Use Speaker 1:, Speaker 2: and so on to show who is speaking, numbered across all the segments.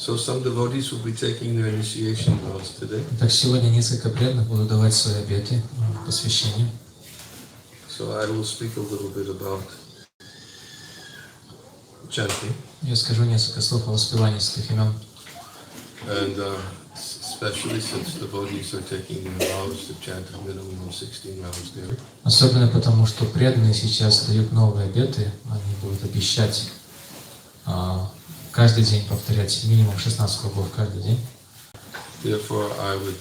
Speaker 1: So some devotees will be taking their initiation vows today.
Speaker 2: Так сегодня несколько преданных будут давать свои обеты посвящения.
Speaker 1: So I will speak a little bit about chanting.
Speaker 2: Я скажу несколько слов о воспевании святых имен.
Speaker 1: And especially since devotees are taking vows to chant a minimum of 16 rounds daily.
Speaker 2: Особенно потому, что преданные сейчас дают новые обеты, они будут обещать каждый день повторять минимум 16 кругов каждый день.
Speaker 1: Therefore, I would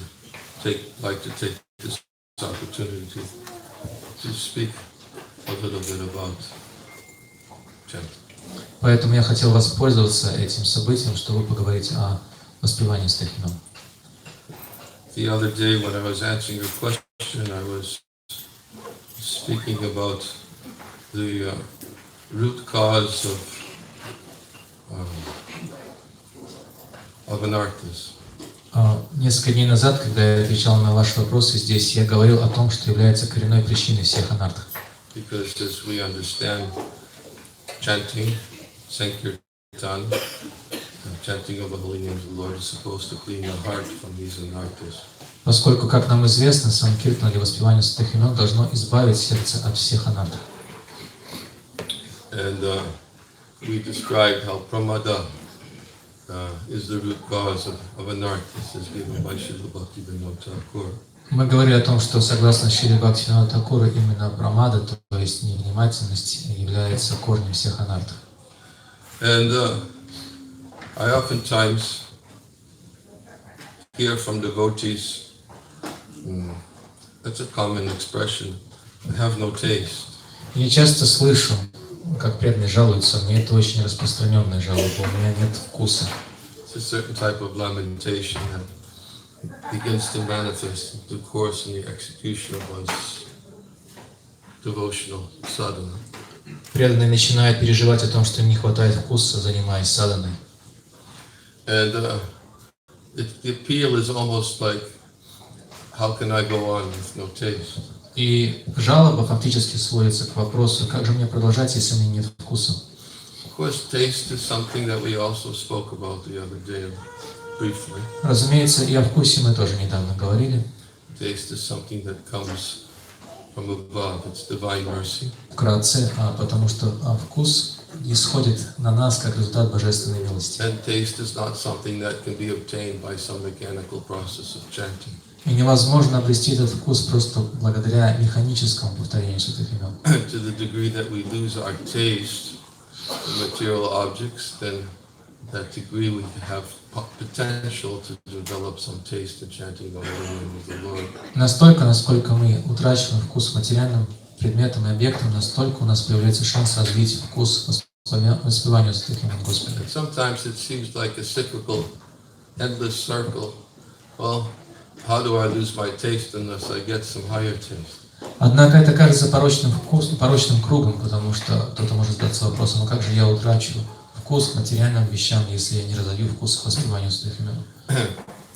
Speaker 1: like to take this opportunity to speak a little bit about chanting.
Speaker 2: Поэтому я хотел воспользоваться этим событием, чтобы поговорить о воспевании святых имен.
Speaker 1: The other day, when I was answering your question, I was speaking about the root cause of an artist.
Speaker 2: Несколько дней назад, когда я отвечал на ваши вопросы здесь, я говорил о том, что является коренной причиной всех анартх.
Speaker 1: Because as we understand chanting, sankirtan, chanting of the holy names of the Lord is supposed to clean the heart from these anarthas.
Speaker 2: Поскольку, как нам известно, санкиртан или воспевание святых имен должно избавить сердце от всех анартх.
Speaker 1: And we described how pramada is the root cause of anarthas, as given by Srila Bhaktivinoda Thakur.
Speaker 2: Мы говорили о том, что согласно Шриле Бхактивинода Тхакуру именно прамада, то есть невнимательность, является корнем всех анартх.
Speaker 1: And I oftentimes hear from devotees, that's a common expression, I have no taste.
Speaker 2: Я часто слышу, как преданные жалуются, мне это очень распространенная жалоба, у меня нет вкуса.
Speaker 1: It's a certain type of lamentation that begins to manifest in due course in the execution of one's devotional sadhana.
Speaker 2: Преданные начинают переживать о том, что им не хватает вкуса, занимаясь садханой.
Speaker 1: And the appeal is almost like, how can I go on with no taste?
Speaker 2: И жалоба фактически сводится к вопросу, как же мне продолжать, если у меня нет вкуса?
Speaker 1: Of course, taste is something that we also spoke about the other day briefly.
Speaker 2: Разумеется, и о вкусе мы тоже недавно говорили.
Speaker 1: Taste is something that comes from above. It's divine mercy.
Speaker 2: Вкратце, потому что вкус исходит на нас как результат божественной милости.
Speaker 1: And taste is not something that can be obtained by some mechanical process of chanting.
Speaker 2: И невозможно обрести этот вкус просто благодаря механическому повторению святых имен.
Speaker 1: To the degree that we lose our taste for material objects, then that degree we have potential to develop some taste in chanting the holy name of the Lord.
Speaker 2: Настолько, насколько мы утрачиваем вкус к материальным предметам и объектам, настолько у нас появляется шанс развить вкус воспеванию святых имен Господа.
Speaker 1: And sometimes it seems like a cyclical, endless circle. Well, how do I lose my taste unless I get some higher taste?
Speaker 2: Однако это кажется порочным кругом, потому что кто-то может задаться вопросом, ну как же я утрачу вкус к материальным вещам, если я не разовью вкус к воспеванию святых имен?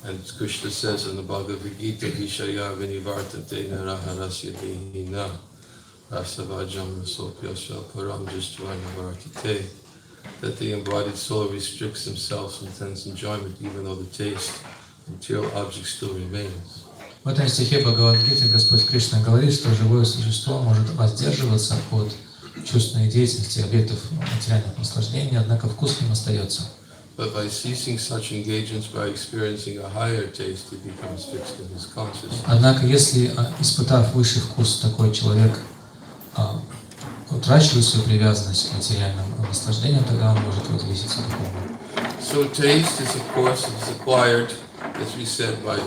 Speaker 1: And Krishna says in the Bhagavad-Gitу, Vishaya vinivartate naraharasya dehina rasavajam rasopyasya param jistvana vartate, that the embodied soul restricts himself from sense enjoyment even though the taste material object still remains.
Speaker 2: В этом стихе Бхагавад-Гиты Господь Кришна говорит, что живое существо может воздерживаться от чувственной деятельности, объектов материальных наслаждений, однако вкус к ним остается.
Speaker 1: But by ceasing such engagements, by experiencing a higher taste, it becomes fixed in his consciousness.
Speaker 2: Однако, если, испытав высший вкус, такой человек утрачивает свою привязанность к материальным наслаждениям, тогда он может возвыситься духовно.
Speaker 1: So taste is, of course, acquired, as we said, by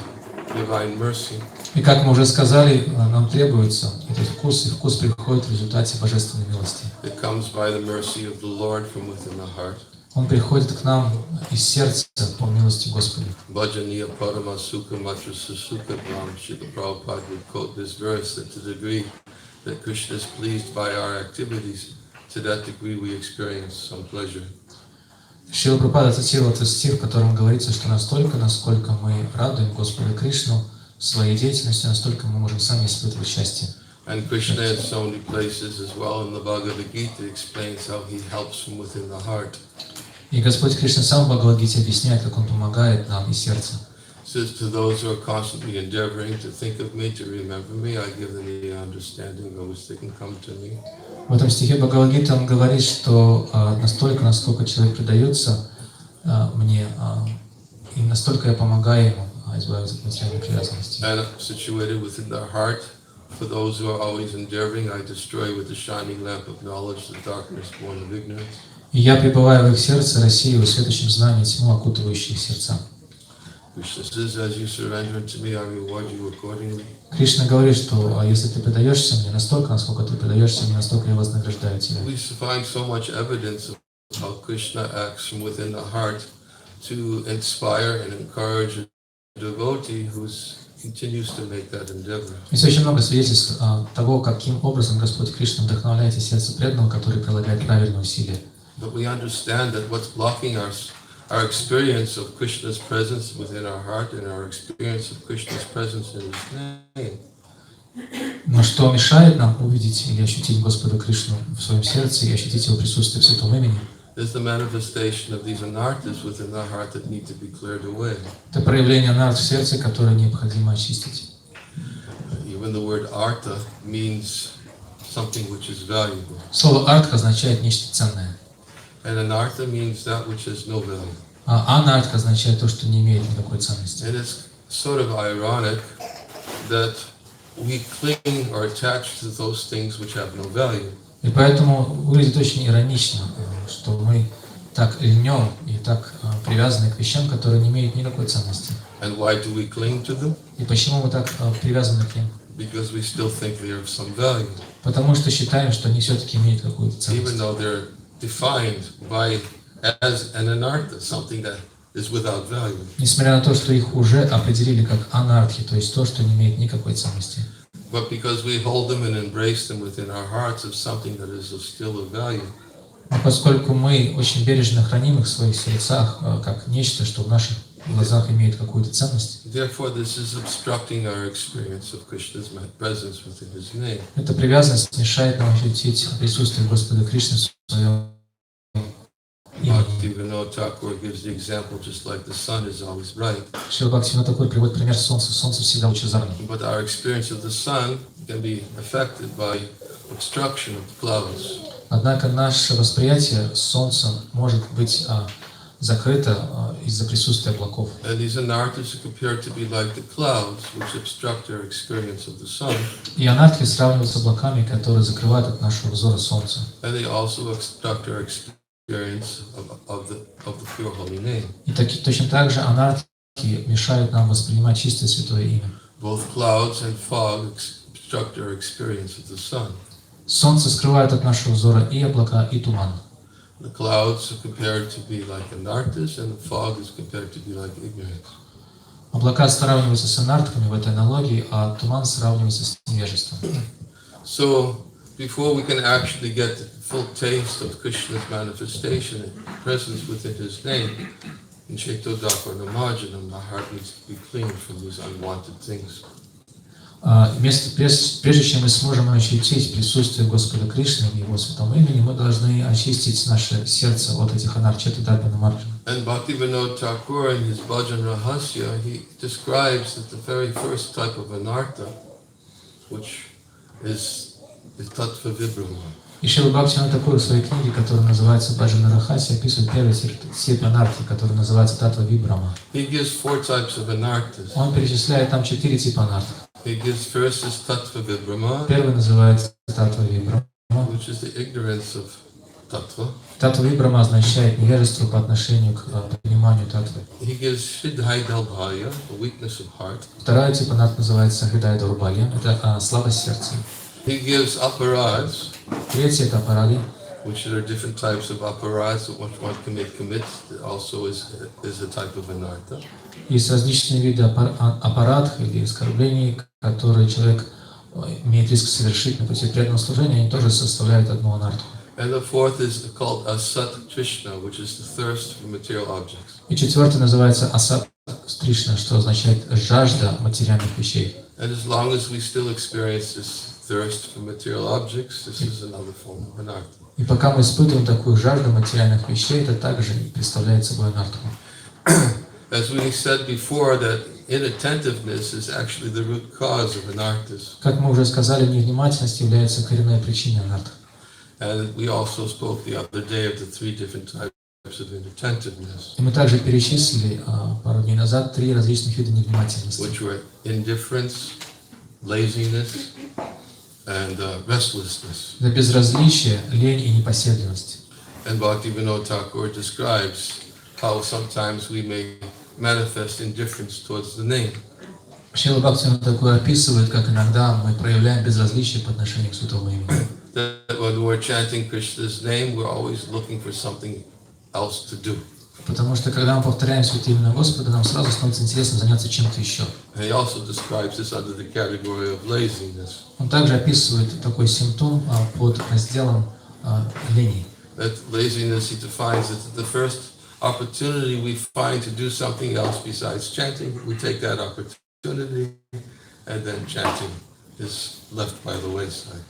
Speaker 1: divine mercy.
Speaker 2: И как мы уже сказали, нам требуется этот вкус, и вкус приходит в результате божественной милости.
Speaker 1: It comes by the mercy of the Lord from within the heart.
Speaker 2: Он приходит к нам из сердца по милости Господа.
Speaker 1: Bhajaniya parama sukha matra susukha dham. Srila Prabhupada would quote this verse that to the degree that Krishna is pleased by our activities, to that degree we experience some pleasure.
Speaker 2: Шрила Прабхупада цитировал этот стих, в котором говорится, что настолько, насколько мы радуем Господа Кришну своей деятельностью, настолько мы можем сами испытывать счастье.
Speaker 1: And Krishna in so many places as well in the Bhagavad-Gita explains how he helps from within the heart.
Speaker 2: И Господь Кришна сам в Бхагавад-Гите объясняет, как Он помогает нам из сердца.
Speaker 1: Says to those who are constantly endeavoring to think of me, to remember me, I give them the understanding of which they can come to me.
Speaker 2: В этом стихе Бхагавад-Гиты он говорит, что настолько, насколько человек предается мне, и настолько я помогаю ему избавиться от материальной привязанности.
Speaker 1: And situated within their heart, for those who are always endeavoring, I destroy with the shining lamp of knowledge the darkness born of ignorance.
Speaker 2: И я пребываю в их сердце, рассеиваю светочем знания тьму, окутывающие их сердца.
Speaker 1: Krishna says, as you surrender unto me, I reward you accordingly.
Speaker 2: Кришна говорит, что если ты предаешься мне настолько, насколько ты предаешься мне, настолько я вознаграждаю тебя.
Speaker 1: We find so much evidence of how Krishna acts from within the heart to inspire and encourage a devotee who continues to make that endeavor.
Speaker 2: Есть очень много свидетельств того, каким образом Господь Кришна вдохновляет и сердце преданного, который прилагает правильные усилия.
Speaker 1: But we understand that what's blocking our experience of Krishna's presence within our heart and our experience of Krishna's presence in His name.
Speaker 2: Но что мешает нам увидеть или ощутить Господа Кришну в своем сердце и ощутить Его присутствие в Святом Имени?
Speaker 1: Is the manifestation of these anarthas within the heart that need to be cleared away.
Speaker 2: Это проявление анарт в сердце, которое необходимо очистить.
Speaker 1: Even the word artha means something which is valuable.
Speaker 2: Слово артха означает нечто ценное.
Speaker 1: And anartha means that which has no value.
Speaker 2: А анартха означает то, что не имеет никакой ценности.
Speaker 1: And it's sort of ironic that we cling or attach to those things which have no value.
Speaker 2: И поэтому выглядит очень иронично, что мы так льнем и так привязаны к вещам, которые не имеют никакой ценности.
Speaker 1: And why do we cling to them?
Speaker 2: И почему мы так привязаны к ним?
Speaker 1: Because we still think they are of some value.
Speaker 2: Потому что считаем, что они все-таки имеют какую-то ценность.
Speaker 1: Even though they're defined as an anartha, something that is without value.
Speaker 2: Несмотря на то, что их уже определили как анархи, то есть то, что не имеет никакой ценности.
Speaker 1: But because we hold them and embrace them within our hearts as something that is still of value.
Speaker 2: Но поскольку мы очень бережно храним их в своих сердцах, как нечто, что в наших глазах имеет какую-то ценность,
Speaker 1: Therefore, this is obstructing our experience of Krishna's presence within His name.
Speaker 2: эта привязанность мешает нам ощутить присутствие Господа Кришны в своем имени.
Speaker 1: Bhактиведанты gives the example, just like the sun is always bright.
Speaker 2: Шрила Бхактивинода Такур приводит пример солнца. Солнце всегда лучезарно.
Speaker 1: But our experience of the sun can be affected by obstruction of the clouds.
Speaker 2: Однако наше восприятие солнца может быть закрыто из-за присутствия облаков.
Speaker 1: And these anarthas are compared to be like the clouds, which obstruct our experience of the sun.
Speaker 2: И анархи сравниваются с облаками, которые закрывают от нашего взора солнце.
Speaker 1: And they also obstruct our experience of the pure holy name.
Speaker 2: И точно так же анархи мешают нам воспринимать чистое святое имя.
Speaker 1: Both clouds and fog obstruct our experience of the sun.
Speaker 2: Солнце скрывает от нашего взора и облака, и туман.
Speaker 1: The clouds are compared to be like anarthas, and the fog is compared to be like ignorance.
Speaker 2: Облака сравниваются с анархами в этой аналогии, а туман сравнивается с невежеством.
Speaker 1: So, before we can actually get the full taste of Krishna's manifestation and presence within His name, in Chaitodhaka Namajanam, our heart needs to be cleaned from these unwanted things.
Speaker 2: Прежде чем мы сможем ощутить присутствие Господа Кришны в Его святом имени, мы должны очистить наше сердце от этих анарчатидабхана марджа.
Speaker 1: And Bhaktivinoda Thakur in his Bhajan Rahasya, he describes that the very first type of anartha, which is the tattva vibhrama.
Speaker 2: И Шрила Бхактивинода Такур в своей книге, которая называется Бхаджана Рахаси, описывает первый тип анархи, который называется татва вибрама.
Speaker 1: He gives 4 types of anarthas.
Speaker 2: Он перечисляет там 4 типа анархов.
Speaker 1: He gives first is tattva vibhrama,
Speaker 2: Первый называется татва вибрама.
Speaker 1: which is the ignorance of tattva.
Speaker 2: Татва вибрама означает невежество по отношению к пониманию татвы.
Speaker 1: He gives Siddhai Dalbhaya, the weakness of heart.
Speaker 2: Второй тип анарх называется хридай дурбалья, это слабость сердца.
Speaker 1: He gives aparads,
Speaker 2: Третий это апаради.
Speaker 1: which are different types of aparads that one commits, that also is a type of anartha.
Speaker 2: Есть различные виды аппаратов или оскорблений, которые человек имеет риск совершить на пути преданного служения, они тоже составляют одну анартху.
Speaker 1: And the fourth is called asat trishna, which is the thirst for material objects.
Speaker 2: И четвертый называется асат тришна, что означает жажда материальных вещей.
Speaker 1: And as long as we still experience this thirst for material objects, this is another form of anartha.
Speaker 2: И пока мы испытываем такую жажду материальных вещей, это также представляет собой анартху.
Speaker 1: As we said before, that inattentiveness is actually the root cause of anarthas.
Speaker 2: Как мы уже сказали, невнимательность является коренной причиной анартх.
Speaker 1: And we also spoke the other day of the 3 different types of inattentiveness,
Speaker 2: И мы также перечислили пару дней назад 3 различных вида невнимательности.
Speaker 1: which were indifference, laziness, and restlessness.
Speaker 2: Это безразличие, лень и непоседливость.
Speaker 1: And Bhaktivinoda Thakur describes how sometimes we may manifest indifference towards the name.
Speaker 2: Шрила Бхактивинода Тхакур описывает, как иногда мы проявляем безразличие по отношению к святому имени.
Speaker 1: That when we're chanting Krishna's name, we're always looking for something else to do.
Speaker 2: Потому что когда мы повторяем святое имя Господа, нам сразу становится интересно заняться чем-то еще.
Speaker 1: And he also describes this under the category of laziness.
Speaker 2: Он также описывает такой симптом под разделом лени.
Speaker 1: That laziness, he defines it as the first opportunity we find to do something else besides chanting, we take that opportunity, and then chanting is left by the wayside.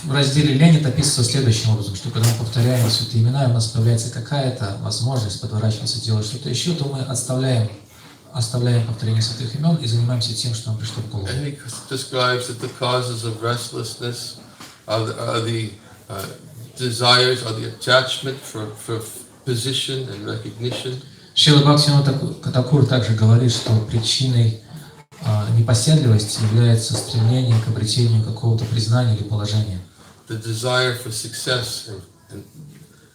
Speaker 2: В разделе лень это описывается следующим образом, что когда мы повторяем святые имена, и у нас появляется какая-то возможность подворачиваться, делать что-то еще, то мы оставляем повторение святых имен и занимаемся тем, что нам пришло в голову.
Speaker 1: And he describes that the causes of restlessness are the desires, or the attachment for position and recognition.
Speaker 2: Шрила Бхактивинода Тхакур также говорит, что причиной непоседливости является стремление к обретению какого-то признания или положения.
Speaker 1: The desire for success and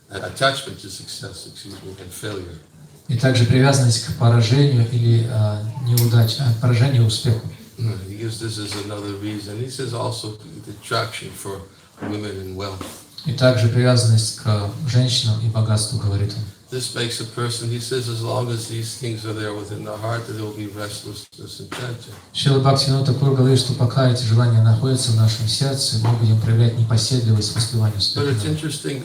Speaker 1: attachment to success, and failure.
Speaker 2: И также привязанность к поражению или неудаче, поражению и успеху.
Speaker 1: He gives this as another reason. He says also the attraction for women and wealth.
Speaker 2: И также привязанность к женщинам и богатству, говорит он.
Speaker 1: This makes a person, he says, as long as these things are there within the heart, that there will be restlessness and chanting.
Speaker 2: Шрила Бхактивинода Тхакур говорит, что пока эти желания находятся в нашем сердце, мы будем проявлять непоседливость в воспевании
Speaker 1: But it's
Speaker 2: святых имен.
Speaker 1: interesting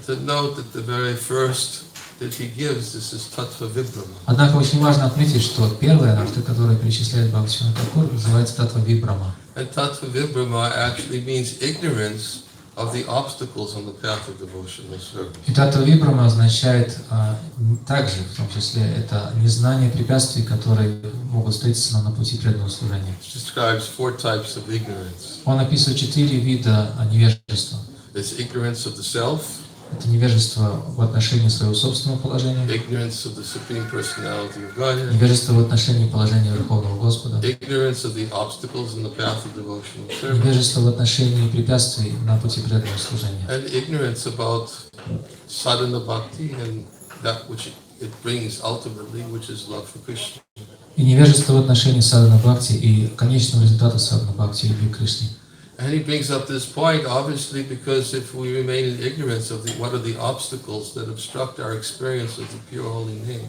Speaker 1: to note that the very first that he gives, this is tattva vibhrama.
Speaker 2: Однако очень важно отметить, что первая анарта, которую перечисляет Бхактивинода Тхакур, называется татва вибрама.
Speaker 1: And tattva vibhrama actually means ignorance of the obstacles on the path of devotional service.
Speaker 2: И татва вибрама означает также, в том числе, это незнание препятствий, которые могут встретиться нам на пути преданного служения.
Speaker 1: It describes 4 types of ignorance.
Speaker 2: Он описывает 4 вида невежества.
Speaker 1: It's ignorance of the self,
Speaker 2: Это невежество в отношении своего собственного положения,
Speaker 1: ignorance of the Supreme Personality of Godhead,
Speaker 2: невежество в отношении положения Верховного Господа,
Speaker 1: ignorance of the obstacles in the path of devotional service,
Speaker 2: невежество в отношении препятствий на пути преданного служения,
Speaker 1: and ignorance about sadhana bhakti and that which it brings ultimately, which is love for Krishna.
Speaker 2: и невежество в отношении садхана бхакти и конечного результата садхана бхакти и любви к Кришне.
Speaker 1: And he brings up this point, obviously, because if we remain in ignorance of what are the obstacles that obstruct our experience of the pure holy name.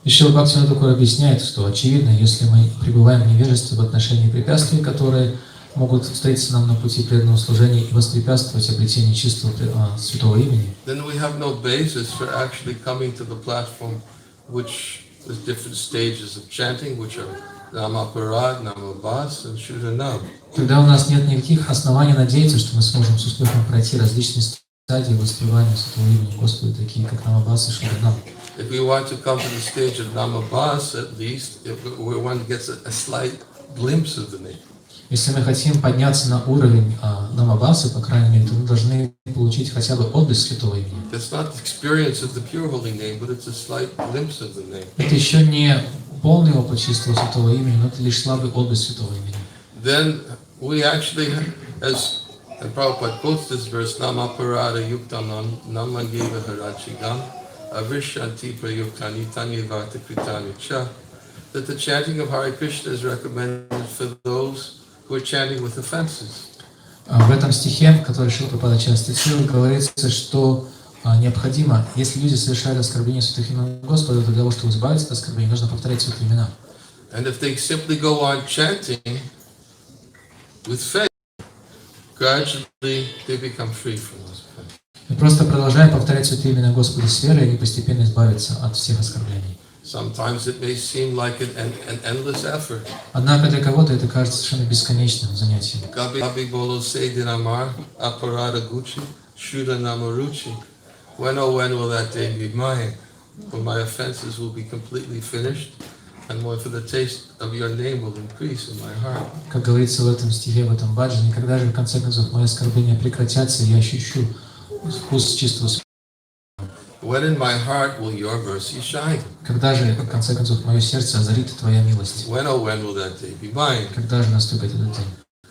Speaker 2: И Шрила Бхактивинода Тхакур объясняет, что очевидно, если мы пребываем в невежестве в отношении препятствий, которые могут встретиться нам на пути преданного служения и воспрепятствовать обретению чистого святого имени,
Speaker 1: Then we have no basis for actually coming to the platform, which is different stages of chanting, which are Namaparad, Namabhas, and Shudanam.
Speaker 2: тогда у нас нет никаких оснований надеяться, что мы сможем с успехом пройти различные стадии воспевания святого имени Господа, такие как Намабхас и Шуданам.
Speaker 1: If we want to come to the stage of Namabhas, at least, where one gets a slight glimpse of the name.
Speaker 2: Если мы хотим подняться на уровень Намабхасы, по крайней мере, то мы должны получить хотя бы отблеск святого имени.
Speaker 1: It's not the experience of the pure holy name, but it's a slight glimpse of the name.
Speaker 2: Это еще не полный опыт чистого святого имени, но это лишь слабый отблеск святого имени.
Speaker 1: Then we actually, as Prabhupada quotes this verse, Namaparada yuktam namangeva harachigam avishanti prayuktani tanyavata kritani cha, that the chanting of Hare Krishna is recommended for those who are chanting with offenses.
Speaker 2: В этом стихе, который Шрила Прабхупада часто цитирует, говорится, что необходимо, если люди совершают оскорбление святых имен Господа, то для того, чтобы избавиться от оскорбления, нужно повторять святые имена.
Speaker 1: And if they simply go on chanting with faith, gradually they become free from those offenses.
Speaker 2: И просто продолжая повторять святые имена Господа с верой, они постепенно избавятся от всех оскорблений.
Speaker 1: Sometimes it may seem like an endless effort.
Speaker 2: Однако для кого-то это кажется совершенно бесконечным занятием.
Speaker 1: Gabi bolo se dinamar aparada gucci Shuddha Namaruchi. When, oh, when will that day be mine? When my offenses will be completely finished, and when for the taste of your name will increase in my heart.
Speaker 2: Как говорится в этом стихе, в этом баджане, когда же в конце концов мои оскорбления прекратятся, я ощущу вкус чистого света.
Speaker 1: When in my heart will your mercy shine?
Speaker 2: Когда же в конце концов мое сердце озарит твоя милость?
Speaker 1: When, oh, when will that day be mine?
Speaker 2: Когда же наступит этот день?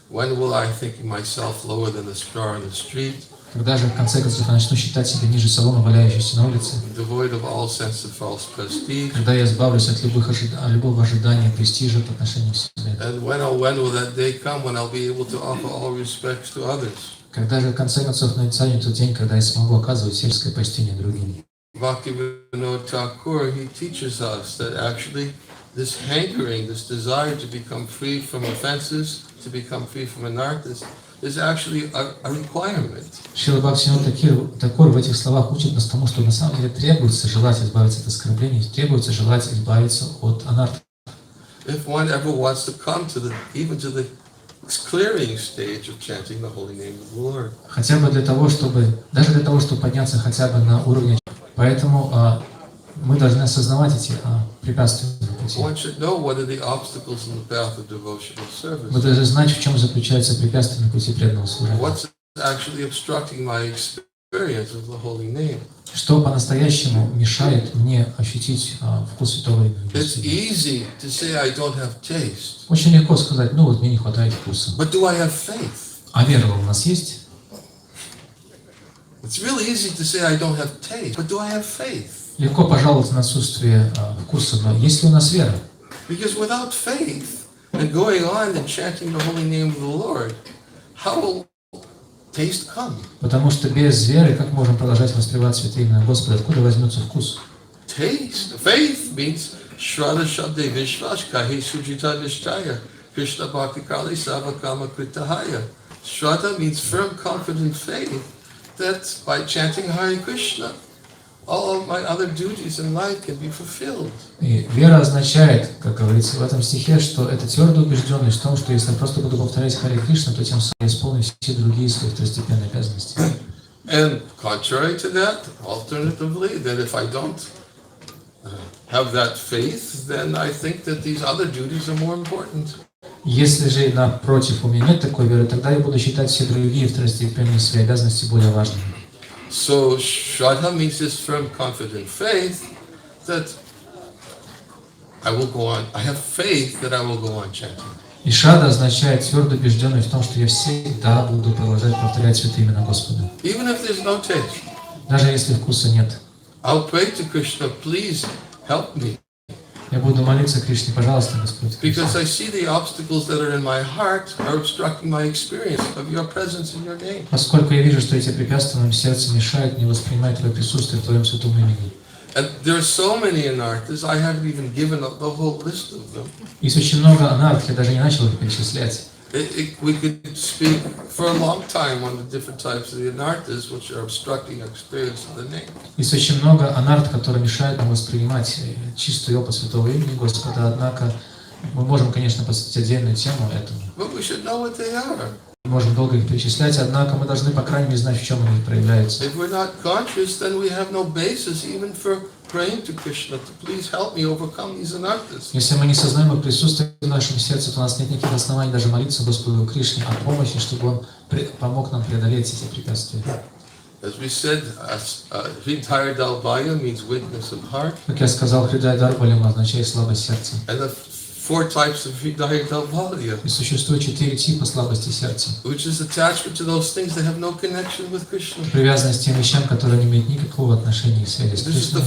Speaker 1: When will I think myself lower than a straw on the street?
Speaker 2: Когда же в конце концов я начну считать себя ниже соломы, валяющейся на улице?
Speaker 1: Devoid of all sense of false prestige.
Speaker 2: Когда я избавлюсь от любого ожидания престижа по отношению к себе?
Speaker 1: And when, oh, when will that day come when I'll be able to offer all respects to others?
Speaker 2: Когда же в конце концов настанет тот день, когда я смогу оказывать сельское почтение другим?
Speaker 1: Bhaktivinoda Thakur, he teaches us that actually this hankering, this desire to become free from offenses, to become free from anarthas, is actually a requirement.
Speaker 2: Шрила Бхактивинода Тхакур в этих словах учит нас тому, что на самом деле требуется желать избавиться от оскорблений, требуется желать избавиться от анарта.
Speaker 1: If one ever wants to come to even to the clearing stage of chanting the holy name of the Lord.
Speaker 2: Хотя бы для того, чтобы, даже для того, чтобы подняться хотя бы на уровень. Поэтому мы должны осознавать эти препятствия на пути. Мы должны знать, в чем заключается препятствие на пути преданного служения. Что по-настоящему мешает мне ощутить вкус святого имени. Очень легко сказать, ну вот мне не хватает вкуса. А вера у нас есть? Легко пожаловаться на отсутствие вкуса, но есть ли у нас вера?
Speaker 1: Because without faith and going on and chanting the holy name of the Lord, how will taste come?
Speaker 2: Потому что без веры как можем продолжать воспевать святое имя Господа? Откуда возьмется вкус?
Speaker 1: Taste. Faith means Shraddha Shabde Vishvash Kahi Sujita Nishtaya Krishna Bhakti Kali Savakama Kritahaya. Shraddha means firm, confident faith that by chanting Hare Krishna, all of my other duties in life can be fulfilled.
Speaker 2: И вера означает, как говорится в этом стихе, что это твердая убежденность в том, что если я просто буду повторять Харе Кришна, то тем самым я исполню все другие свои второстепенные обязанности.
Speaker 1: And contrary to that, alternatively, that if I don't have that faith, then I think that these other duties are more important.
Speaker 2: Если же, напротив, у меня нет такой веры, тогда я буду считать все другие второстепенные свои обязанности более важными.
Speaker 1: So Shraddha means this firm, confident faith that I will go on. I have faith that I will go on chanting.
Speaker 2: И шрада означает твердую убежденность в том, что я всегда буду продолжать повторять святые имена Господа.
Speaker 1: Even if there's no taste.
Speaker 2: Даже если вкуса нет.
Speaker 1: I'll pray to Krishna, please help me.
Speaker 2: Я буду молиться Кришне, пожалуйста, Господь.
Speaker 1: Because I see the obstacles that are in my heart are obstructing my experience of your presence in your name.
Speaker 2: Поскольку я вижу, что эти препятствия в моем сердце мешают мне воспринимать Твое присутствие в Твоем святом имени.
Speaker 1: And there are so many anarthas, I haven't even given the whole list of them.
Speaker 2: Есть очень много анарт, я даже не начал их перечислять.
Speaker 1: We could speak for a long time on the different types of the anarthas which are obstructing our experience of the name.
Speaker 2: Есть очень много анарт, которые мешают нам воспринимать чистый опыт святого имени Господа, однако мы можем, конечно, посвятить отдельную тему этому.
Speaker 1: But we should know what they are.
Speaker 2: Мы можем долго их перечислять, однако мы должны, по крайней мере, знать, в чем они проявляются.
Speaker 1: If we're not conscious, then we have no basis even for praying to Krishna to please help me overcome these anarthas.
Speaker 2: Если мы не сознаем их присутствие в нашем сердце, то у нас нет никаких оснований даже молиться Господу Кришне о помощи, чтобы Он помог нам преодолеть эти препятствия.
Speaker 1: As we said, Hridaya Dalbaya means weakness of heart.
Speaker 2: Как я сказал, Хридай Дарбалям означает слабость сердца.
Speaker 1: And the 4 types of Hridaya Dalbaya.
Speaker 2: И существует 4 типа слабости сердца.
Speaker 1: Which is attachment to those things that have no connection with Krishna.
Speaker 2: Привязанность к тем вещам, которые не имеют никакого отношения и связи с Кришной.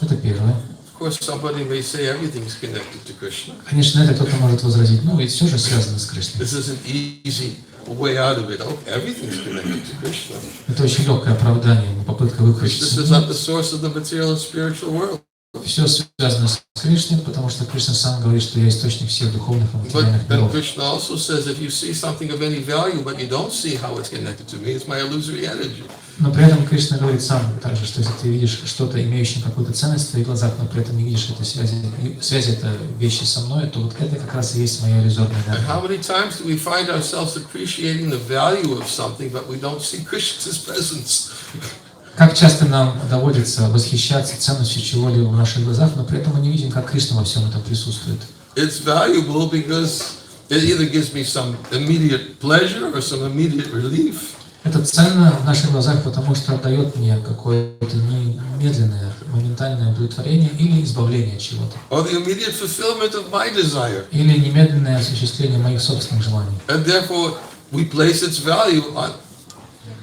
Speaker 2: Это первое.
Speaker 1: Of course, somebody may say everything is connected to Krishna.
Speaker 2: Конечно, это кто-то может возразить, ну ведь все же связано с Кришной.
Speaker 1: This is an easy way out of it. Oh, everything's connected to Krishna.
Speaker 2: Это очень легкое оправдание, попытка выкрутиться.
Speaker 1: This is not the source of the material and spiritual world.
Speaker 2: Все связано с Кришной, потому что Кришна сам говорит, что я источник всех духовных и материальных миров.
Speaker 1: But Krishna also says, if you see something of any value, but you don't see how it's connected to me, it's my illusory energy.
Speaker 2: Но при этом Кришна говорит сам также, что если ты видишь что-то, имеющее какую-то ценность в твоих глазах, но при этом не видишь этой связи это вещи со мной, то вот это как раз и есть моя иллюзорная энергия.
Speaker 1: How many times do we find ourselves appreciating the value of something, but we don't see Krishna's presence?
Speaker 2: Как часто нам доводится восхищаться ценностью чего-либо в наших глазах, но при этом мы не видим, как Кришна во всем этом присутствует.
Speaker 1: It's valuable because it either gives me some immediate pleasure or some immediate relief.
Speaker 2: Это ценно в наших глазах, потому что дает мне какое-то немедленное, моментальное удовлетворение или избавление от чего-то.
Speaker 1: Or the immediate fulfillment of my desire.
Speaker 2: Или немедленное осуществление моих собственных желаний.
Speaker 1: And therefore we place its value on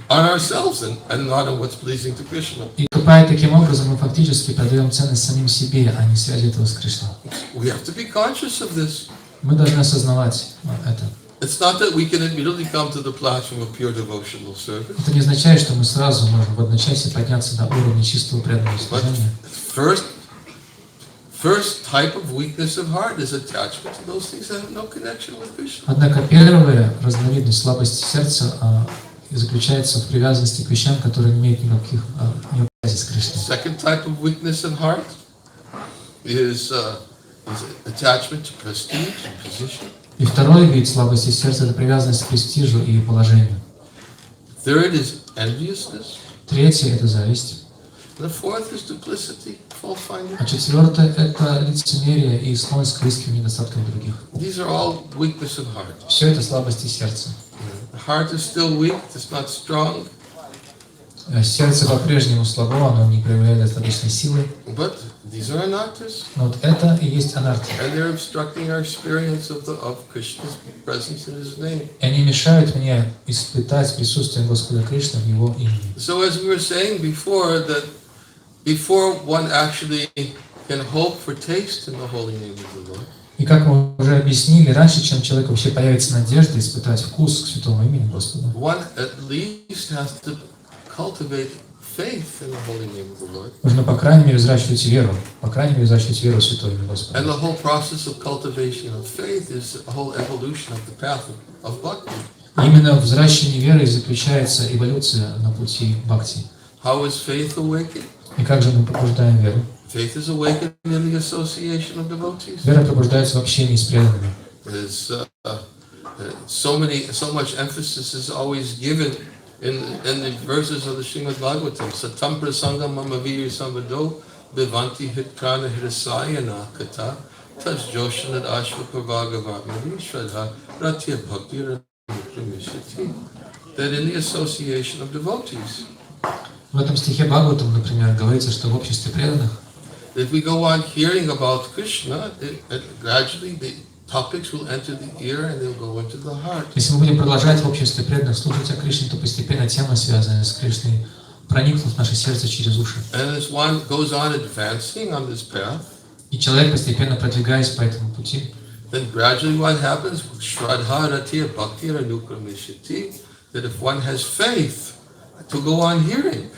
Speaker 1: ourselves and not on what's pleasing to Krishna.
Speaker 2: И поступая таким образом, мы фактически продаем ценность самим себе, а не связи этого с Кришной.
Speaker 1: We have to be conscious of this.
Speaker 2: Мы должны осознавать это.
Speaker 1: It's not that we can immediately come to the platform of pure devotional service.
Speaker 2: Это не означает, что мы сразу можем в одночасье подняться до уровня чистого преданного служения.
Speaker 1: First type of weakness of heart is attachment to those things that have no connection with Krishna.
Speaker 2: Однако первая разновидность слабости сердца заключается в привязанности к вещам, которые не имеют никаких связи с Кришной.
Speaker 1: Second type of weakness in heart is attachment to prestige and position.
Speaker 2: И второй вид слабости сердца – это привязанность к престижу и положению.
Speaker 1: Third is enviousness.
Speaker 2: Третье – это зависть.
Speaker 1: The fourth is duplicity, fault finding.
Speaker 2: А четвертое – это лицемерие и склонность к выискиванию недостатков других.
Speaker 1: These are all weakness of heart.
Speaker 2: Все это слабости сердца.
Speaker 1: The heart is still weak, it's not strong.
Speaker 2: Сердце по-прежнему слабо, оно не проявляет достаточной силы.
Speaker 1: But these are anarthas.
Speaker 2: Но вот это и есть анархия.
Speaker 1: And they're obstructing our experience of Krishna's presence in His name.
Speaker 2: И они мешают мне испытать присутствие Господа Кришны в Его имени.
Speaker 1: So as we were saying before, that before one actually can hope for taste in the holy name of the Lord.
Speaker 2: И как мы уже объяснили, раньше, чем человек вообще появится надежда испытать вкус к святому имени Господа,
Speaker 1: One at least has to cultivate faith in the holy name of the Lord.
Speaker 2: нужно, по крайней мере, взращивать веру. По крайней мере, взращивать веру в святое имя Господа.
Speaker 1: And the whole process of cultivation of faith is a whole evolution of the path of bhakti.
Speaker 2: И именно в взращивании веры заключается эволюция на пути бхакти.
Speaker 1: How is faith awakened?
Speaker 2: И как же мы пробуждаем веру?
Speaker 1: Faith is awakened in the association of devotees.
Speaker 2: Вера пробуждается в общении с преданными.
Speaker 1: There's so much emphasis is always given in the verses of the Srimad Bhagavatam. Satam prasangam mama viri samvado bhivanti hitprana hirasayana kata tas joshanad ashva pavagavatmani shraddha ratya bhakti ranukramishati. That in the association of devotees.
Speaker 2: В этом стихе Бхагаватам, например, говорится, что в обществе преданных,
Speaker 1: if we go on hearing about Krishna, gradually the topics will enter the ear and they'll go into the heart.
Speaker 2: Если мы будем продолжать в обществе преданных слушать о Кришне, то постепенно темы, связанные с Кришной, проникнут в наше сердце через уши.
Speaker 1: And as one goes on advancing on this path,
Speaker 2: И человек, постепенно продвигаясь по этому пути,
Speaker 1: then gradually what happens? Shraddha ratya bhakti ranukramishati. That if one has faith to go on hearing,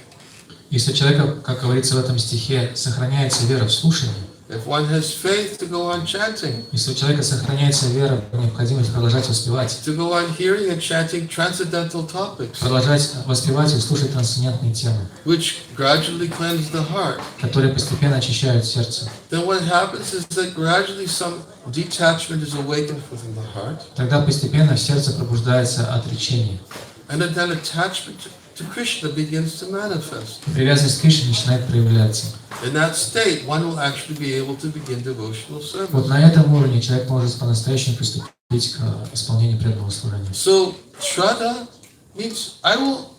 Speaker 2: если у человека, как говорится в этом стихе, сохраняется вера в слушании,
Speaker 1: if one has faith to go on chanting,
Speaker 2: если у человека сохраняется вера в необходимость продолжать воспевать,
Speaker 1: to go on hearing and chanting transcendental topics,
Speaker 2: продолжать воспевать и слушать трансцендентные темы,
Speaker 1: which gradually cleanse the heart,
Speaker 2: которые постепенно очищают сердце,
Speaker 1: then what happens is that gradually some detachment is awakened within the heart,
Speaker 2: тогда постепенно в сердце пробуждается отречение.
Speaker 1: and then attachment to Krishna begins to manifest.
Speaker 2: Привязанность к Кришне начинает проявляться.
Speaker 1: In that state, one will actually be able to begin devotional service.
Speaker 2: Вот на этом уровне человек может по-настоящему приступить к исполнению преданного служения.
Speaker 1: So, Shraddha means I will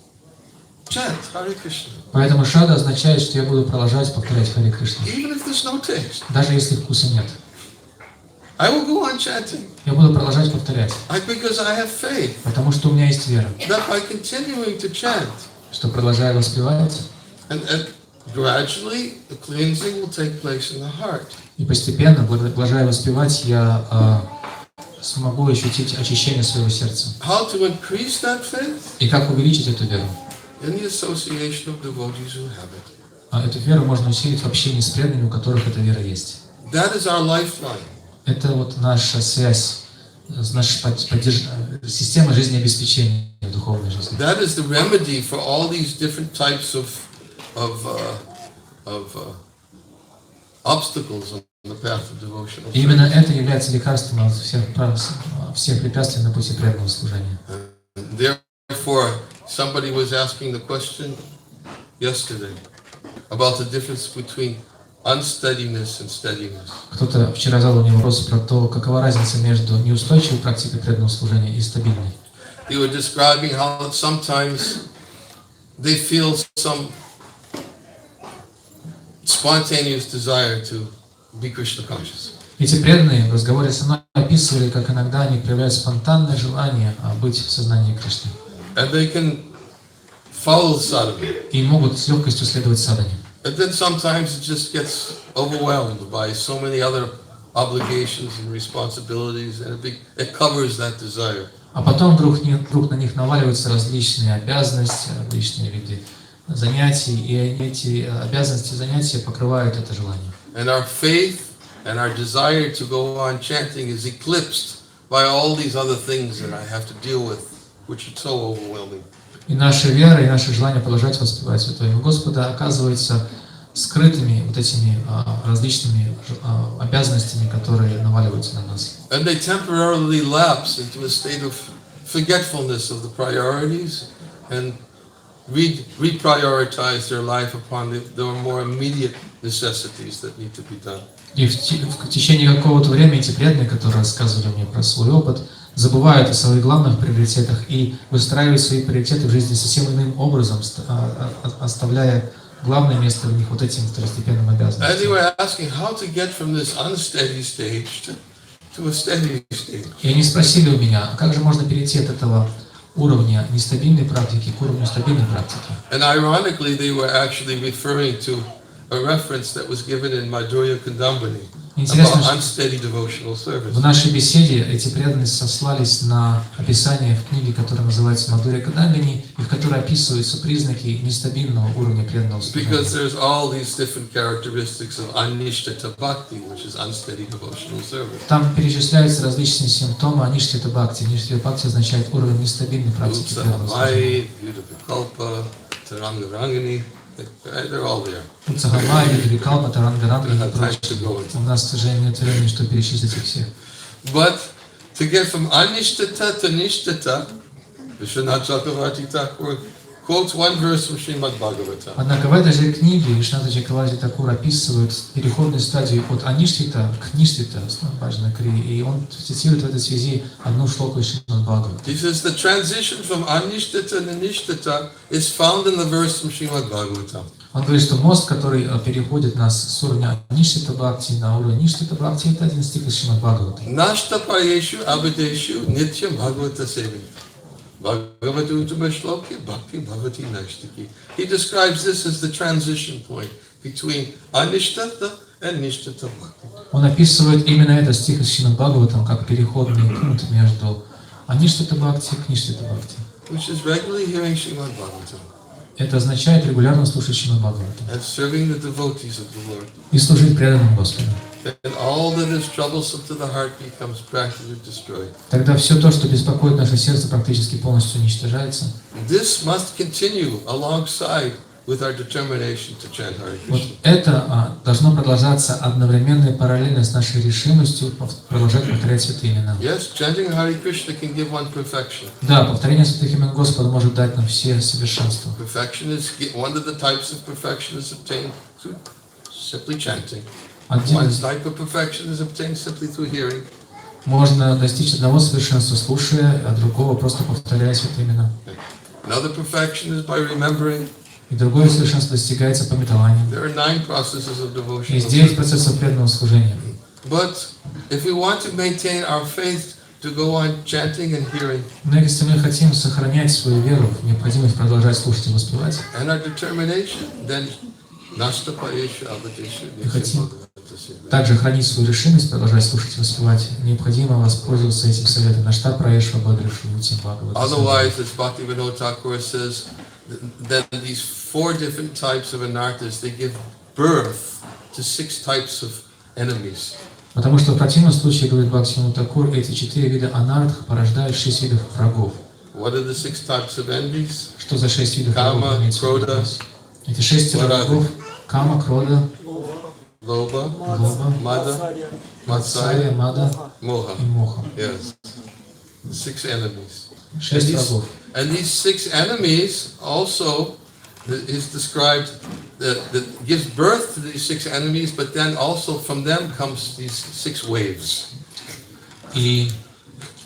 Speaker 1: chant Hare Krishna.
Speaker 2: Поэтому шрада означает, что я буду продолжать повторять Харе Кришна,
Speaker 1: Even if there's no taste.
Speaker 2: даже если вкуса нет.
Speaker 1: I will go on chanting.
Speaker 2: Я буду продолжать повторять,
Speaker 1: Because I have faith
Speaker 2: потому что у меня есть вера,
Speaker 1: that by continuing to chant,
Speaker 2: что продолжая воспевать,
Speaker 1: and gradually the cleansing will take place in the heart.
Speaker 2: и постепенно, продолжая воспевать, я смогу ощутить очищение своего сердца.
Speaker 1: How to increase that faith?
Speaker 2: И как увеличить эту веру?
Speaker 1: In the association of devotees who have it.
Speaker 2: А эту веру можно усилить в общении с преданными, у которых эта вера есть.
Speaker 1: That is our lifeline.
Speaker 2: Это вот наша связь система жизнеобеспечения в духовной жизни.
Speaker 1: That is the remedy for all these different types of obstacles on the path of devotional
Speaker 2: И именно это является лекарством от всех препятствий на пути преданного служения.
Speaker 1: Therefore, somebody was asking the question yesterday about the difference between unsteadiness and steadiness.
Speaker 2: Кто-то вчера задал мне вопрос про то, какова разница между неустойчивой практикой преданного служения и стабильной.
Speaker 1: They were describing how sometimes they feel some spontaneous desire to be Krishna conscious.
Speaker 2: Эти преданные в разговоре со мной описывали, как иногда они проявляют спонтанное желание быть в сознании Кришны.
Speaker 1: And they can follow sadhana.
Speaker 2: И могут с легкостью следовать садхане.
Speaker 1: And then sometimes it just gets overwhelmed by so many other obligations and responsibilities, and it covers that desire.
Speaker 2: А потом вдруг на них наваливаются различные обязанности, различные виды занятий, и эти обязанности и занятия покрывают это желание.
Speaker 1: And our faith and our desire to go on chanting is eclipsed by all these other things that I have to deal with, which are so overwhelming.
Speaker 2: И наша вера, и наше желание продолжать воспевать Святое Имя Господа оказывается скрытыми вот этими различными обязанностями, которые наваливаются на нас.
Speaker 1: And they temporarily lapse into a state of forgetfulness of the priorities and reprioritize their life upon the more immediate necessities that need to be done.
Speaker 2: И в течение какого-то времени эти преданные, которые рассказывали мне про свой опыт, забывают о своих главных приоритетах и выстраивают свои приоритеты в жизни совсем иным образом, оставляя главное место в них вот этим второстепенным обязанностям. И они спросили у меня, а как же можно перейти от этого уровня нестабильной практики к уровню стабильной практики?
Speaker 1: And ironically, they were actually referring to a reference that was given in Madhurya Kandambani about unsteady devotional service.
Speaker 2: В нашей беседе эти преданные сослались на описание в книге, которая называется «Мадхурья Кандамбани», и в которой описываются признаки нестабильного уровня преданного служения.
Speaker 1: Because there's all these different characteristics of anishtata bhakti, which is unsteady devotional service.
Speaker 2: Там перечисляются различные симптомы аништита бхакти. Аништита бхакти означает уровень нестабильной практики преданного служения.
Speaker 1: They're all there.
Speaker 2: Уцахамай, Видвикалпа, Тарангаранга и прочее. У нас, к сожалению, нет времени, чтобы перечислить их всех.
Speaker 1: But to get from anishtata to nishtata, Vishwanath Chakravarti Thakur quotes one verse from Srimad Bhagavatam.
Speaker 2: Однако в этой же книге Вишванатха Чакраварти Тхакур описывает переходную стадию от аништита к ништита, и он цитирует в этой связи одну шлоку из Шримад Бхагавата.
Speaker 1: He says the transition from anishtata to nishtata is found in the verse from Srimad Bhagavatam.
Speaker 2: Он говорит, что мост, который переходит нас с уровня аништита бхакти на уровень ништита бхакти, это один стих из Шримад Бхагавата.
Speaker 1: Nashta pareshu abhideshu nityam bhagavata sevim. He describes this as the transition point between anishtata and nishtata bhakti.
Speaker 2: Он описывает именно этот стих из Шримад Бхагаватам как переходный пункт между аништита бхакти к ништита бхакти.
Speaker 1: Which is regularly hearing Srimad Bhagavatam.
Speaker 2: Это означает регулярно слушать Шримад Бхагаватам.
Speaker 1: And serving the devotees of the Lord.
Speaker 2: И служить преданным Господу.
Speaker 1: And all that is troublesome to the heart becomes practically destroyed.
Speaker 2: Тогда все то, что беспокоит наше сердце, практически полностью уничтожается.
Speaker 1: This must continue alongside with our determination to chant Hare Krishna.
Speaker 2: Вот это должно продолжаться одновременно и параллельно с нашей решимостью продолжать повторять святые имена.
Speaker 1: Yes, chanting Hare Krishna can give one perfection.
Speaker 2: Да, повторение святых имен Господа может дать нам все совершенства.
Speaker 1: Perfection is one of the types of perfection is obtained through simply chanting.
Speaker 2: Один
Speaker 1: One type of perfection is obtained simply through hearing.
Speaker 2: можно достичь одного совершенства, слушая, а другого просто повторяя святые имена.
Speaker 1: Another perfection is by remembering.
Speaker 2: И другое совершенство достигается пометованием.
Speaker 1: There are 9 processes of devotion.
Speaker 2: Есть 9 процессов преданного служения.
Speaker 1: But if we want to maintain our faith to go on chanting and hearing,
Speaker 2: но если мы хотим сохранять свою веру, необходимость продолжать слушать и воспевать,
Speaker 1: and our determination, then nashta pareshu abhideshu nityam.
Speaker 2: Также хранить свою решимость, продолжать слушать и воспевать, необходимо воспользоваться этим советом. Нашта праешу абхидрешу нитьям бхагавата.
Speaker 1: Otherwise, as Bhaktivinoda Thakur says, then these 4 different types of anarthas, they give birth to 6 types of enemies.
Speaker 2: Потому что в противном случае, говорит Бхактивиданта Тхакур, эти 4 вида анардх порождают 6 видов врагов.
Speaker 1: What are the 6 types of envies?
Speaker 2: Что за 6 видов
Speaker 1: Кама,
Speaker 2: врагов имеется в виду?
Speaker 1: крода.
Speaker 2: Эти 6 врагов — кама, крода,
Speaker 1: Loba,
Speaker 2: лоба,
Speaker 1: Mada,
Speaker 2: матсария,
Speaker 1: Matsarya,
Speaker 2: мада
Speaker 1: Moha.
Speaker 2: и моха.
Speaker 1: Yes. 6 enemies.
Speaker 2: 6 врагов.
Speaker 1: And these 6 enemies also is described that gives birth to these 6 enemies, but then also from them comes these 6 waves.
Speaker 2: И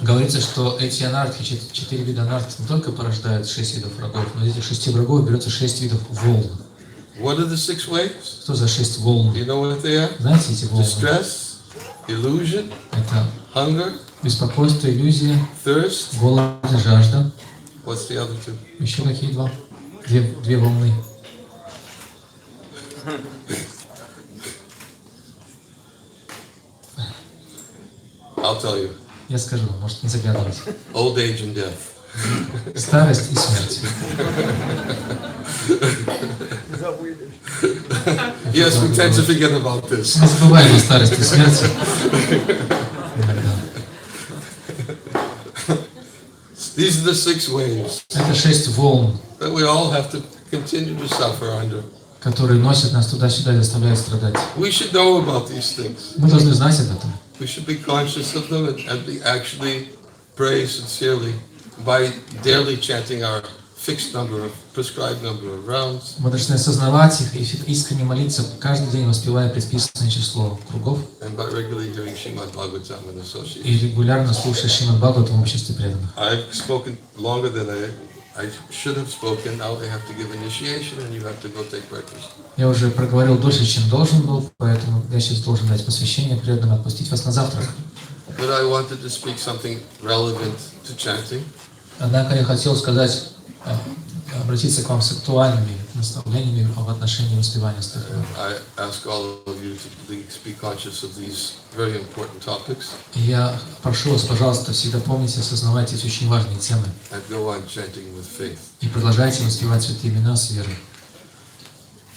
Speaker 2: говорится, что эти анархи, 4 вида анархи не только порождают 6 видов врагов, но из этих 6 врагов берется 6 видов волн.
Speaker 1: What are the 6 waves?
Speaker 2: Что за 6 волн?
Speaker 1: Do you know what they are?
Speaker 2: Знаете эти волны?
Speaker 1: Distress, illusion,
Speaker 2: Это
Speaker 1: hunger,
Speaker 2: беспокойство, иллюзия,
Speaker 1: thirst.
Speaker 2: голод, жажда.
Speaker 1: What's the other 2?
Speaker 2: Еще какие два? Две волны.
Speaker 1: I'll tell you.
Speaker 2: Я скажу, может не заглядывать.
Speaker 1: Old age and death.
Speaker 2: Старость и смерть.
Speaker 1: Yes, we tend to forget about this.
Speaker 2: Мы забываем о старости и смерти. Иногда.
Speaker 1: These are the 6 waves
Speaker 2: Это 6 волн,
Speaker 1: that we all have to continue to suffer under.
Speaker 2: которые носят нас туда-сюда и заставляют страдать.
Speaker 1: We should know about these things.
Speaker 2: Мы должны знать об этом.
Speaker 1: We should be conscious of them and be actually pray sincerely by daily chanting our fixed number of prescribed number of rounds.
Speaker 2: Мы должны осознавать их и искренне молиться, каждый день воспевая предписанное число кругов
Speaker 1: And by regularly doing Srimad Bhagavatam and
Speaker 2: и
Speaker 1: association.
Speaker 2: регулярно слушая Шримад Бхагаватам в обществе преданных.
Speaker 1: I've spoken longer than I should have spoken. Now they have to give initiation and you have to go take breakfast.
Speaker 2: Я уже проговорил дольше, чем должен был, поэтому я сейчас должен дать посвящение преданным, отпустить вас на завтрак.
Speaker 1: But I wanted to speak something relevant to chanting.
Speaker 2: Однако я хотел сказать, обратиться к вам с актуальными наставлениями в отношении воспевания стихов.
Speaker 1: I ask all of you to please be conscious of these very important topics.
Speaker 2: Я прошу вас, пожалуйста, всегда помните, осознавайте эти очень важные темы
Speaker 1: And go on chanting with faith.
Speaker 2: и продолжайте воспевать святые имена с верой.